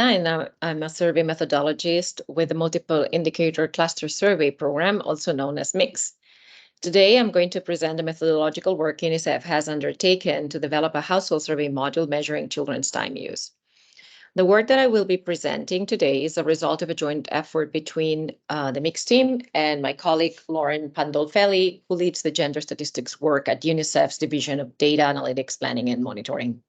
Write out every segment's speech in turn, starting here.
and I'm a survey methodologist with the Multiple Indicator Cluster Survey Program, also known as MIX. Today, I'm going to present the methodological work UNICEF has undertaken to develop a household survey module measuring children's time use. The work that I will be presenting today is a result of a joint effort between the MIX team and my colleague Lauren Pandolfelli, who leads the gender statistics work at UNICEF's Division of Data Analytics, Planning and Monitoring.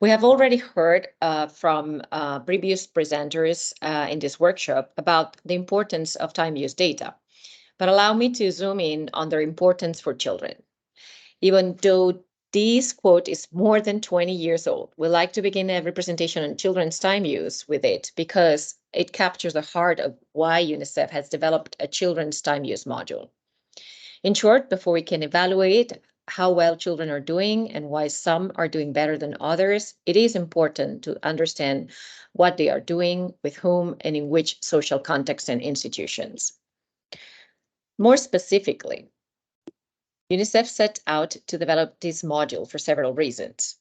We have already heard from previous presenters in this workshop about the importance of time use data, but allow me to zoom in on their importance for children. Even though this quote is more than 20 years old, we like to begin every presentation on children's time use with it because it captures the heart of why UNICEF has developed a children's time use module. In short, before we can evaluate how well children are doing and why some are doing better than others, it is important to understand what they are doing, with whom, and in which social contexts and institutions. More specifically, UNICEF set out to develop this module for several reasons.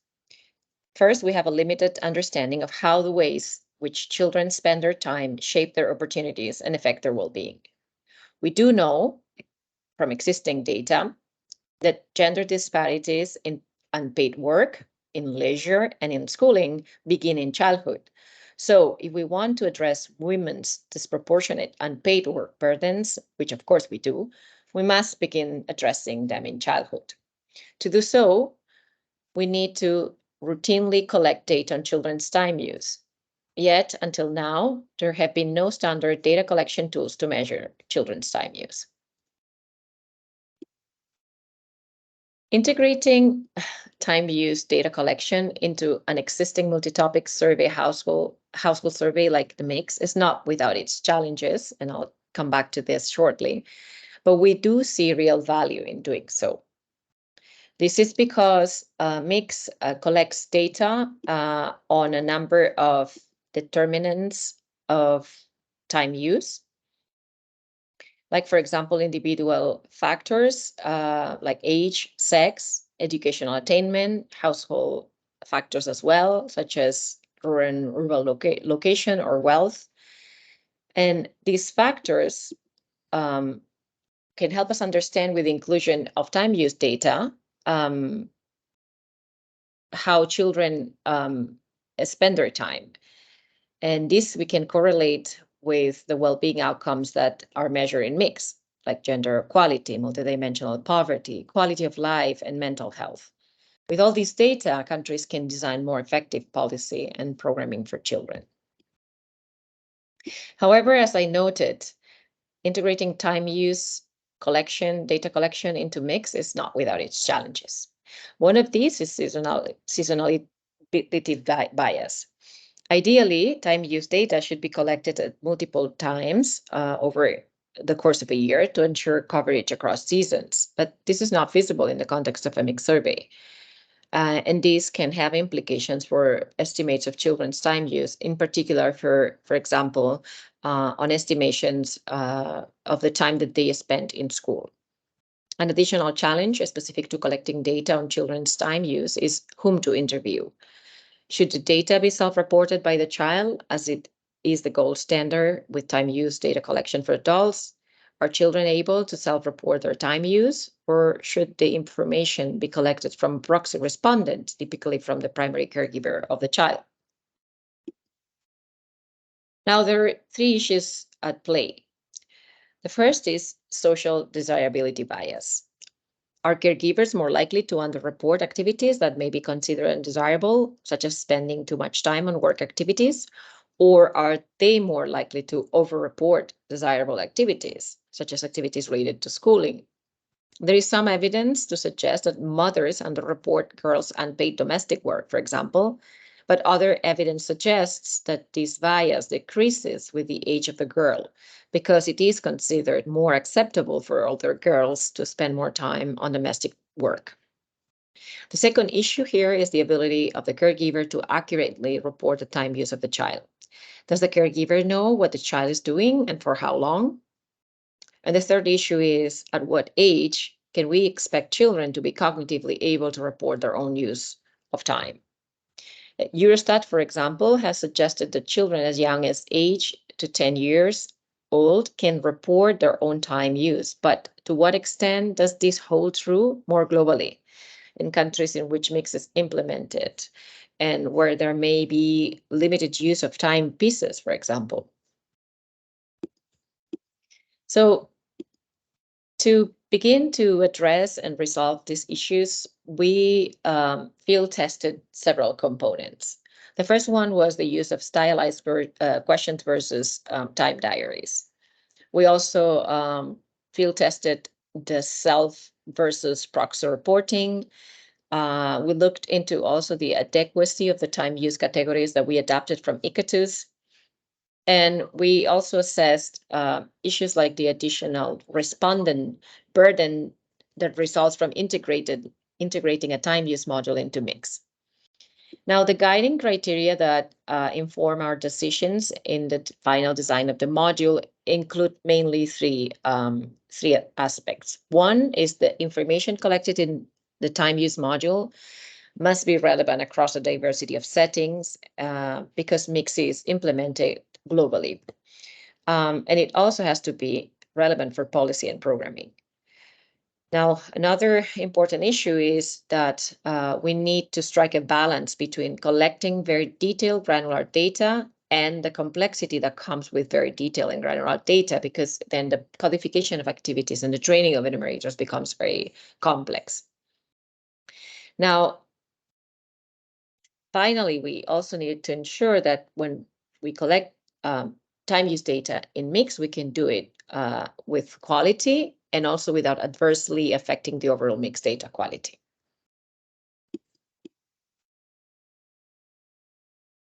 First, we have a limited understanding of how the ways which children spend their time shape their opportunities and affect their well-being. We do know from existing data that gender disparities in unpaid work, in leisure, and in schooling begin in childhood. So if we want to address women's disproportionate unpaid work burdens, which of course we do, we must begin addressing them in childhood. To do so, we need to routinely collect data on children's time use. Yet, until now, there have been no standard data collection tools to measure children's time use. Integrating time use data collection into an existing multi-topic survey household survey like the MIX is not without its challenges, and I'll come back to this shortly, but we do see real value in doing so. This is because MIX collects data on a number of determinants of time use, like, for example, individual factors like age, sex, educational attainment, household factors as well, such as rural location or wealth. And these factors can help us understand, with the inclusion of time use data, how children spend their time. And this we can correlate with the well-being outcomes that are measured in MIX, like gender equality, multidimensional poverty, quality of life, and mental health. With all these data, countries can design more effective policy and programming for children. However, as I noted, integrating time use data collection into MIX is not without its challenges. One of these is seasonality bias. Ideally, time use data should be collected at multiple times over the course of a year to ensure coverage across seasons, but this is not feasible in the context of a mixed survey. And these can have implications for estimates of children's time use, in particular, for example, on estimations of the time that they spent in school. An additional challenge specific to collecting data on children's time use is whom to interview. Should the data be self-reported by the child, as it is the gold standard with time use data collection for adults? Are children able to self-report their time use, or should the information be collected from a proxy respondent, typically from the primary caregiver of the child? Now, there are three issues at play. The first is social desirability bias. Are caregivers more likely to underreport activities that may be considered undesirable, such as spending too much time on work activities? Or are they more likely to overreport desirable activities, such as activities related to schooling? There is some evidence to suggest that mothers underreport girls' unpaid domestic work, for example, but other evidence suggests that this bias decreases with the age of the girl, because it is considered more acceptable for older girls to spend more time on domestic work. The second issue here is the ability of the caregiver to accurately report the time use of the child. Does the caregiver know what the child is doing and for how long? And the third issue is, at what age can we expect children to be cognitively able to report their own use of time? Eurostat, for example, has suggested that children as young as 8 to 10 years old can report their own time use. But to what extent does this hold true more globally in countries in which mix is implemented and where there may be limited use of timepieces, for example? So to begin to address and resolve these issues, we field tested several components. The first one was the use of stylized questions versus time diaries. We also field tested the self versus proxy reporting. We looked into also the adequacy of the time use categories that we adapted from ICATUS. And we also assessed issues like the additional respondent burden that results from integrating a time use module into mix. Now, the guiding criteria that inform our decisions in the final design of the module include mainly three aspects. One is the information collected in the time use module must be relevant across a diversity of settings because mix is implemented globally. And it also has to be relevant for policy and programming. Now, another important issue is that we need to strike a balance between collecting very detailed granular data and the complexity that comes with very detailed and granular data, because then the codification of activities and the training of enumerators becomes very complex. Now, finally, we also need to ensure that when we collect time use data in mix, we can do it with quality and also without adversely affecting the overall mix data quality.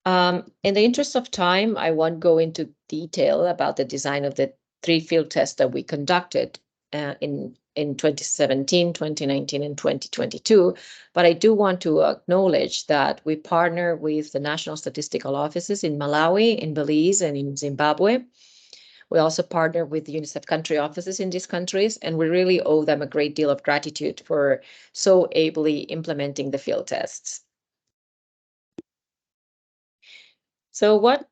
In the interest of time, I won't go into detail about the design of the 3 field tests that we conducted in 2017, 2019, and 2022. But I do want to acknowledge that we partner with the national statistical offices in Malawi, in Belize, and in Zimbabwe. We also partner with the UNICEF country offices in these countries, and we really owe them a great deal of gratitude for so ably implementing the field tests. So what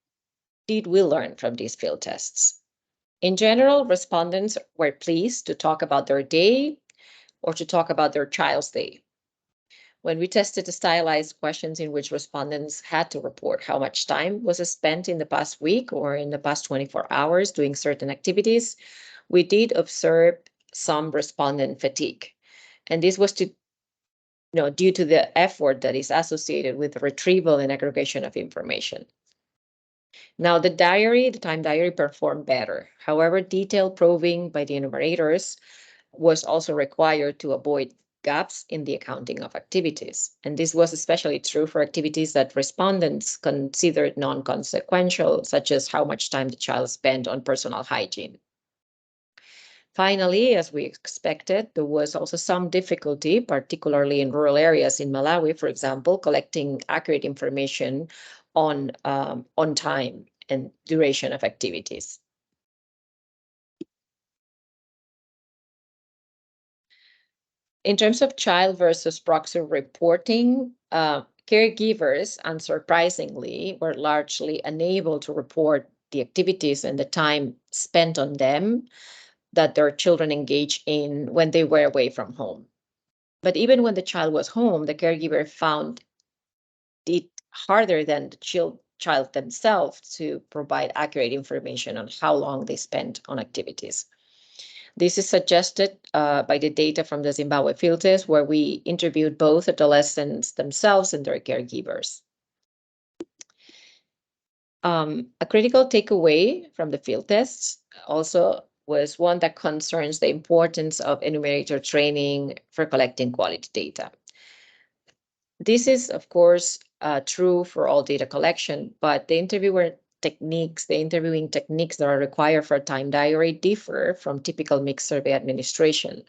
did we learn from these field tests? In general, respondents were pleased to talk about their day or to talk about their child's day. When we tested the stylized questions in which respondents had to report how much time was spent in the past week or in the past 24 hours doing certain activities, we did observe some respondent fatigue. And this was due to the effort that is associated with the retrieval and aggregation of information. Now, the time diary performed better. However, detailed probing by the enumerators was also required to avoid gaps in the accounting of activities. And this was especially true for activities that respondents considered non-consequential, such as how much time the child spent on personal hygiene. Finally, as we expected, there was also some difficulty, particularly in rural areas in Malawi, for example, collecting accurate information on time and duration of activities. In terms of child versus proxy reporting, caregivers, unsurprisingly, were largely unable to report the activities and the time spent on them that their children engaged in when they were away from home. But even when the child was home, the caregiver found it harder than the child themselves to provide accurate information on how long they spent on activities. This is suggested by the data from the Zimbabwe field test, where we interviewed both adolescents themselves and their caregivers. A critical takeaway from the field tests also was one that concerns the importance of enumerator training for collecting quality data. This is, of course, true for all data collection, but the interviewing techniques that are required for a time diary differ from typical mixed survey administration.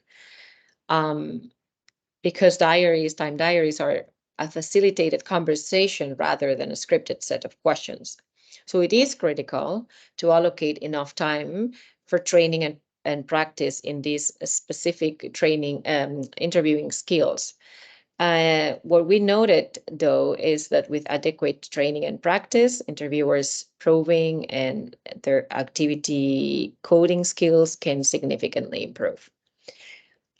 Because time diaries are a facilitated conversation rather than a scripted set of questions. So it is critical to allocate enough time for training and practice in these specific training interviewing skills. What we noted, though, is that with adequate training and practice, interviewers proving and their activity coding skills can significantly improve.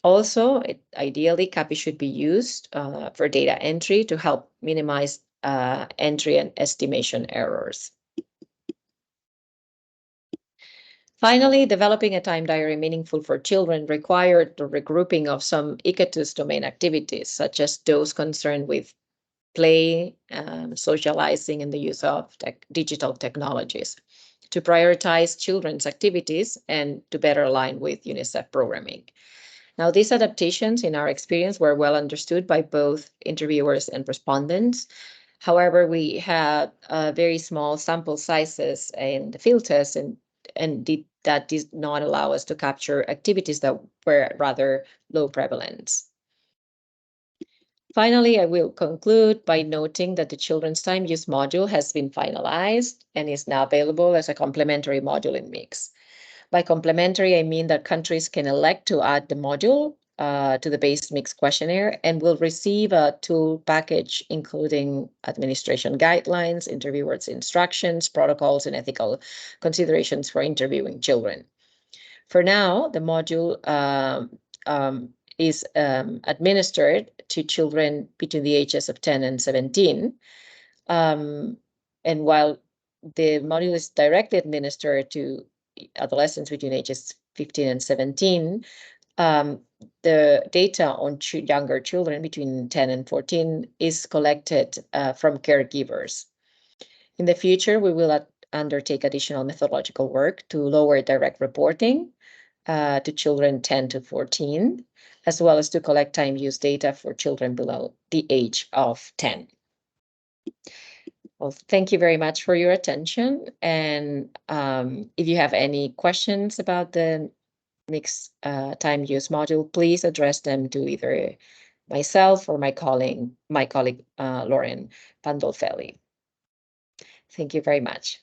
Also, ideally, CAPI should be used for data entry to help minimize entry and estimation errors. Finally, developing a time diary meaningful for children required the regrouping of some ICATUS domain activities, such as those concerned with play, socializing, and the use of digital technologies to prioritize children's activities and to better align with UNICEF programming. Now, these adaptations, in our experience, were well understood by both interviewers and respondents. However, we had very small sample sizes in the field tests, and that did not allow us to capture activities that were rather low prevalence. Finally, I will conclude by noting that the Children's Time Use module has been finalized and is now available as a complementary module in Mix. By complementary, I mean that countries can elect to add the module to the base Mix questionnaire and will receive a tool package including administration guidelines, interviewers' instructions, protocols, and ethical considerations for interviewing children. For now, the module is administered to children between the ages of 10 and 17. And while the module is directly administered to adolescents between ages 15 and 17, the data on younger children between 10 and 14 is collected from caregivers. In the future, we will undertake additional methodological work to lower direct reporting to children 10 to 14, as well as to collect time use data for children below the age of 10. Well, thank you very much for your attention. And if you have any questions about the Mixed time use module, please address them to either myself or my colleague Lauren Pandolfelli. Thank you very much.